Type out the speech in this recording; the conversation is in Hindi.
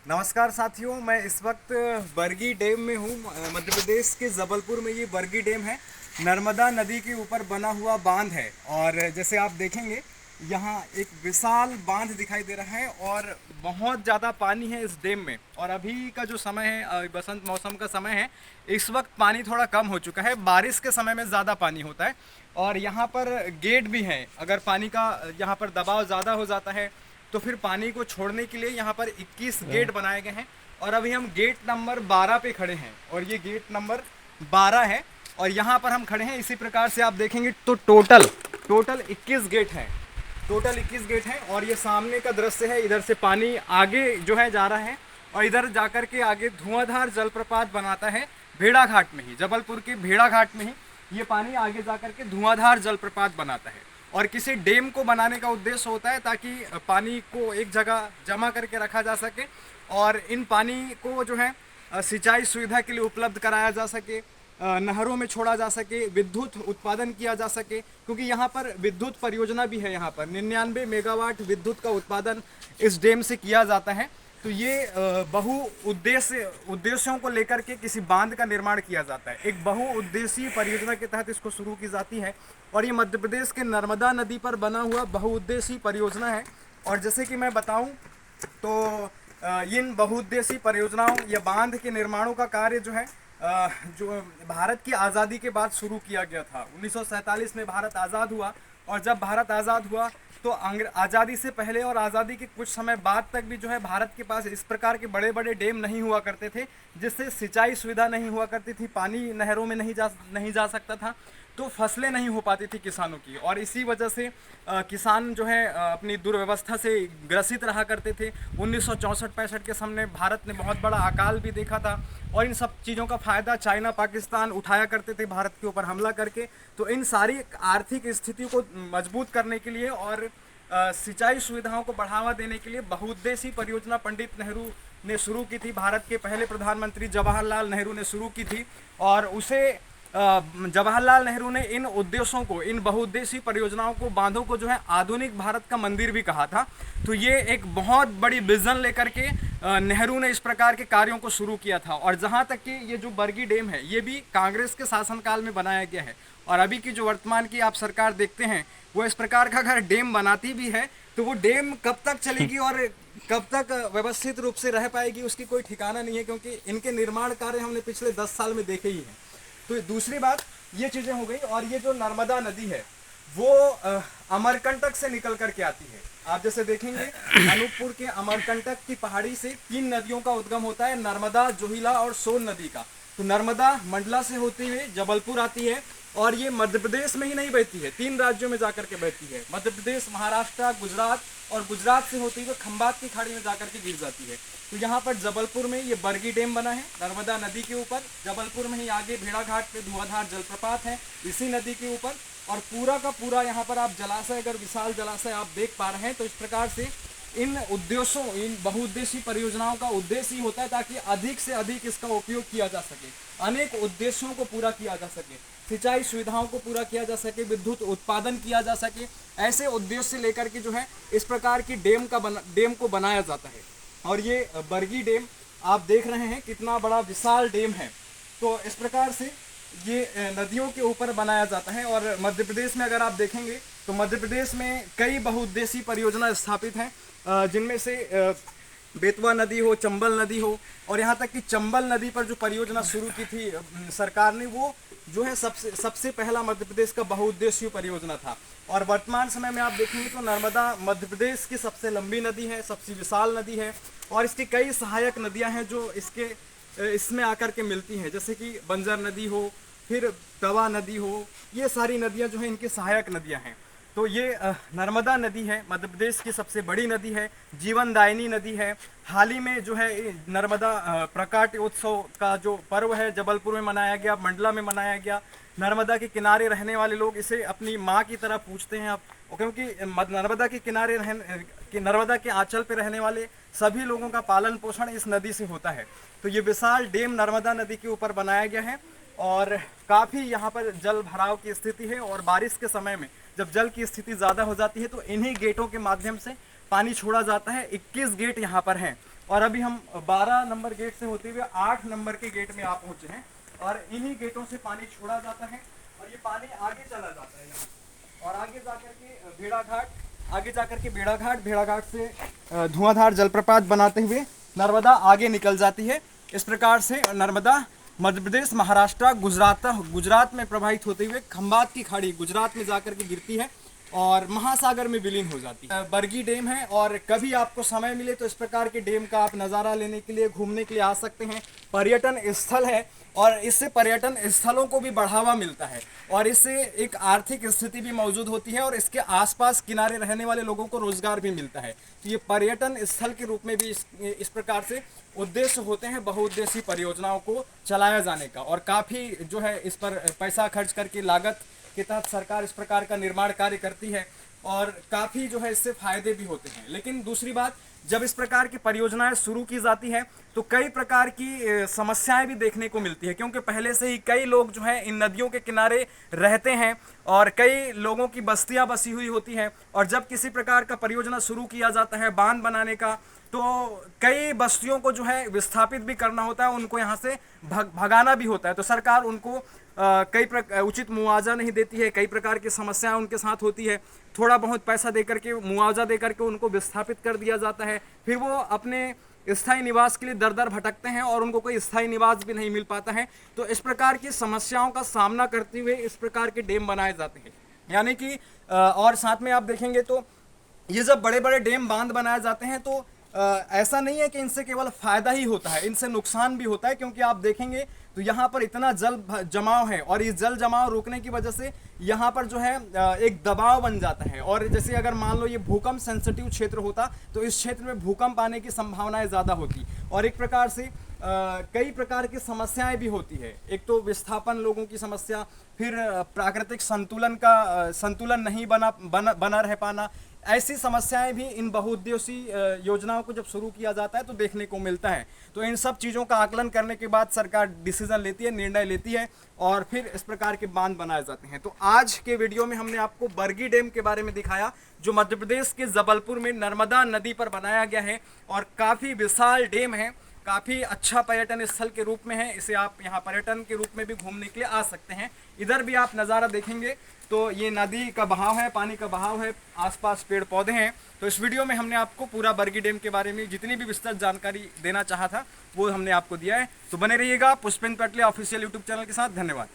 नमस्कार साथियों, मैं इस वक्त बरगी डैम में हूँ। मध्य प्रदेश के जबलपुर में ये बरगी डैम है। नर्मदा नदी के ऊपर बना हुआ बांध है और जैसे आप देखेंगे यहाँ एक विशाल बांध दिखाई दे रहा है और बहुत ज़्यादा पानी है इस डैम में। और अभी का जो समय है बसंत मौसम का समय है। इस वक्त पानी थोड़ा कम हो चुका है, बारिश के समय में ज़्यादा पानी होता है। और यहाँ पर गेट भी हैं, अगर पानी का यहाँ पर दबाव ज़्यादा हो जाता है तो फिर पानी को छोड़ने के लिए यहाँ पर 21 गेट बनाए गए हैं। और अभी हम गेट नंबर 12 पे खड़े हैं और ये गेट नंबर 12 है और यहाँ पर हम खड़े हैं। इसी प्रकार से आप देखेंगे तो टोटल 21 गेट हैं। टोटल 21 गेट हैं और ये सामने का दृश्य है। इधर से पानी आगे जो है जा रहा है और इधर जाकर के आगे धुआंधार जलप्रपात बनाता है भेड़ा घाट में ही, जबलपुर के भेड़ा घाट में ही ये पानी आगे जाकर के धुआंधार जलप्रपात बनाता है। और किसी डैम को बनाने का उद्देश्य होता है ताकि पानी को एक जगह जमा करके रखा जा सके और इन पानी को जो है सिंचाई सुविधा के लिए उपलब्ध कराया जा सके, नहरों में छोड़ा जा सके, विद्युत उत्पादन किया जा सके। क्योंकि यहाँ पर विद्युत परियोजना भी है, यहाँ पर 99 मेगावाट विद्युत का उत्पादन इस डैम से किया जाता है। तो ये बहु उद्देश्यों को लेकर के किसी बांध का निर्माण किया जाता है। एक बहुउद्देशीय परियोजना के तहत इसको शुरू की जाती है और ये मध्य प्रदेश के नर्मदा नदी पर बना हुआ बहुउद्देशीय परियोजना है। और जैसे कि मैं बताऊं तो इन बहुउद्देशीय परियोजनाओं या बांध के निर्माणों का कार्य जो है जो भारत की आज़ादी के बाद शुरू किया गया था। 1947 में भारत आज़ाद हुआ और जब भारत आज़ाद हुआ तो आज़ादी से पहले और आज़ादी के कुछ समय बाद तक भी जो है भारत के पास इस प्रकार के बड़े बड़े डैम नहीं हुआ करते थे, जिससे सिंचाई सुविधा नहीं हुआ करती थी, पानी नहरों में नहीं जा सकता था, तो फसलें नहीं हो पाती थी किसानों की। और इसी वजह से किसान जो है अपनी दुर्व्यवस्था से ग्रसित रहा करते थे। 1964-65 के सामने भारत ने बहुत बड़ा अकाल भी देखा था और इन सब चीज़ों का फ़ायदा चाइना पाकिस्तान उठाया करते थे भारत के ऊपर हमला करके। तो इन सारी आर्थिक स्थिति को मजबूत करने के लिए और सिंचाई सुविधाओं को बढ़ावा देने के लिए बहुउद्देशीय परियोजना पंडित नेहरू ने शुरू की थी। भारत के पहले प्रधानमंत्री जवाहरलाल नेहरू ने शुरू की थी और उसे जवाहरलाल नेहरू ने इन उद्देश्यों को, इन बहुउद्देशीय परियोजनाओं को, बांधों को जो है आधुनिक भारत का मंदिर भी कहा था। तो ये एक बहुत बड़ी विजन लेकर के नेहरू ने इस प्रकार के कार्यों को शुरू किया था। और जहाँ तक कि ये जो बरगी डैम है ये भी कांग्रेस के शासनकाल में बनाया गया है और अभी की जो वर्तमान की आप सरकार देखते हैं वो इस प्रकार का अगर डैम बनाती भी है तो वो डैम कब तक चलेगी और कब तक व्यवस्थित रूप से रह पाएगी उसकी कोई ठिकाना नहीं है, क्योंकि इनके निर्माण कार्य हमने पिछले 10 साल में देखे ही हैं। तो दूसरी बात ये चीज़ें हो गई। और ये जो नर्मदा नदी है वो अमरकंटक से निकल करके आती है। आप जैसे देखेंगे अनूपपुर के अमरकंटक की पहाड़ी से 3 नदियों का उद्गम होता है, नर्मदा, जोहिला और सोन नदी का। तो नर्मदा मंडला से होती हुई जबलपुर आती है और ये मध्य प्रदेश में ही नहीं बहती है, 3 राज्यों में जाकर के बहती है, मध्य प्रदेश, महाराष्ट्र, गुजरात, और गुजरात से होती हुई खंबात की खाड़ी में जाकर के गिर जाती है। तो यहाँ पर जबलपुर में ये बरगी डैम बना है नर्मदा नदी के ऊपर। जबलपुर में ही आगे भेड़ा घाट पे धुआंधार जलप्रपात है इसी नदी के ऊपर। और पूरा का पूरा यहाँ पर आप जलाशय, अगर विशाल जलाशय आप देख पा रहे हैं तो इस प्रकार से इन उद्देश्यों, इन बहुउद्देशीय परियोजनाओं का उद्देश्य ही होता है ताकि अधिक से अधिक इसका उपयोग किया जा सके, अनेक उद्देश्यों को पूरा किया जा सके, सिंचाई सुविधाओं को पूरा किया जा सके, विद्युत उत्पादन किया जा सके। ऐसे उद्देश्य लेकर के जो है इस प्रकार की डैम को बनाया जाता है। और ये बरगी डैम आप देख रहे हैं कितना बड़ा विशाल डैम है। तो इस प्रकार से ये नदियों के ऊपर बनाया जाता है। और मध्य प्रदेश में अगर आप देखेंगे तो मध्य प्रदेश में कई बहुउद्देशीय परियोजना स्थापित हैं, जिनमें से बेतवा नदी हो, चंबल नदी हो, और यहाँ तक कि चंबल नदी पर जो परियोजना शुरू की थी सरकार ने, वो जो है सबसे पहला मध्य प्रदेश का बहुउद्देशीय परियोजना था। और वर्तमान समय में आप देखेंगे तो नर्मदा मध्य प्रदेश की सबसे लंबी नदी है, सबसे विशाल नदी है और इसकी कई सहायक नदियाँ हैं जो इसमें आकर के मिलती हैं, जैसे कि बंजर नदी हो, फिर तवा नदी हो। ये सारी नदियाँ जो हैं इनकी सहायक नदियाँ हैं। तो ये नर्मदा नदी है, मध्य प्रदेश की सबसे बड़ी नदी है, जीवनदायिनी नदी है। हाल ही में जो है नर्मदा प्रकाट उत्सव का जो पर्व है जबलपुर में मनाया गया, मंडला में मनाया गया। नर्मदा के किनारे रहने वाले लोग इसे अपनी माँ की तरह पूछते हैं अब, क्योंकि नर्मदा के किनारे नर्मदा के आंचल पे रहने वाले सभी लोगों का पालन पोषण इस नदी से होता है। तो ये विशाल डैम नर्मदा नदी के ऊपर बनाया गया है और काफ़ी यहाँ पर जल भराव की स्थिति है। और बारिश के समय में जब जल की स्थिति ज़्यादा हो जाती है तो इन्हीं गेटों के माध्यम से पानी छोड़ा जाता है। 21 गेट यहाँ पर हैं और अभी हम 12 नंबर गेट से होते हुए 8 नंबर के गेट में आप पहुंचे हैं और इन्हीं गेटों से पानी छोड़ा जाता है और ये पानी आगे चला जाता है यहाँ और आगे जाकर के भेड़ाघाट, आगे जाकर के भेड़ाघाट से धुआंधार जलप्रपात बनाते हुए नर्मदा आगे निकल जाती है। इस प्रकार से नर्मदा मध्य प्रदेश, महाराष्ट्र, गुजरात में प्रवाहित होते हुए खंबात की खाड़ी गुजरात में जाकर के गिरती है और महासागर में विलीन हो जाती है। बरगी डैम है और कभी आपको समय मिले तो इस प्रकार के डैम का आप नज़ारा लेने के लिए, घूमने के लिए आ सकते हैं। पर्यटन स्थल है और इससे पर्यटन स्थलों को भी बढ़ावा मिलता है और इससे एक आर्थिक स्थिति भी मौजूद होती है और इसके आसपास किनारे रहने वाले लोगों को रोजगार भी मिलता है। तो ये पर्यटन स्थल के रूप में भी इस प्रकार से उद्देश्य होते हैं बहुउद्देशीय परियोजनाओं को चलाया जाने का और काफ़ी जो है इस पर पैसा खर्च करके लागत के तहत सरकार इस प्रकार का निर्माण कार्य करती है और काफ़ी जो है इससे फायदे भी होते हैं। लेकिन दूसरी बात, जब इस प्रकार की परियोजनाएं शुरू की जाती है तो कई प्रकार की समस्याएं भी देखने को मिलती है, क्योंकि पहले से ही कई लोग जो हैं इन नदियों के किनारे रहते हैं और कई लोगों की बस्तियां बसी हुई होती हैं और जब किसी प्रकार का परियोजना शुरू किया जाता है बांध बनाने का, तो कई बस्तियों को जो है विस्थापित भी करना होता है, उनको यहाँ से भगाना भी होता है। तो सरकार उनको उचित मुआवजा नहीं देती है, कई प्रकार की समस्याएं उनके साथ होती है। थोड़ा बहुत पैसा देकर के, मुआवजा देकर के उनको विस्थापित कर दिया जाता है, फिर वो अपने स्थायी निवास के लिए दर दर भटकते हैं और उनको कोई स्थायी निवास भी नहीं मिल पाता है। तो इस प्रकार की समस्याओं का सामना करते हुए इस प्रकार के डैम बनाए जाते हैं। यानी कि और साथ में आप देखेंगे तो ये जब बड़े बड़े डैम बांध बनाए जाते हैं तो ऐसा नहीं है कि इनसे केवल फायदा ही होता है, इनसे नुकसान भी होता है, क्योंकि आप देखेंगे तो यहाँ पर इतना जल जमाव है और इस जल जमाव रोकने की वजह से यहाँ पर जो है एक दबाव बन जाता है और जैसे अगर मान लो ये भूकंप सेंसिटिव क्षेत्र होता तो इस क्षेत्र में भूकंप आने की संभावनाएं ज़्यादा होती और एक प्रकार से कई प्रकार की समस्याएं भी होती है। एक तो विस्थापन लोगों की समस्या, फिर प्राकृतिक संतुलन नहीं बना रह पाना, ऐसी समस्याएं भी इन बहुउद्देशीय योजनाओं को जब शुरू किया जाता है तो देखने को मिलता है। तो इन सब चीज़ों का आकलन करने के बाद सरकार डिसीजन लेती है, निर्णय लेती है और फिर इस प्रकार के बांध बनाए जाते हैं। तो आज के वीडियो में हमने आपको बरगी डैम के बारे में दिखाया, जो मध्य प्रदेश के जबलपुर में नर्मदा नदी पर बनाया गया है और काफ़ी विशाल डैम है, काफ़ी अच्छा पर्यटन स्थल के रूप में है। इसे आप यहाँ पर्यटन के रूप में भी घूमने के लिए आ सकते हैं। इधर भी आप नज़ारा देखेंगे तो ये नदी का बहाव है, पानी का बहाव है, आसपास पेड़ पौधे हैं। तो इस वीडियो में हमने आपको पूरा बरगी डैम के बारे में जितनी भी विस्तृत जानकारी देना चाहा था वो हमने आपको दिया है। तो बने रहिएगा पुष्पेंद्र पटले ऑफिशियल यूट्यूब चैनल के साथ। धन्यवाद।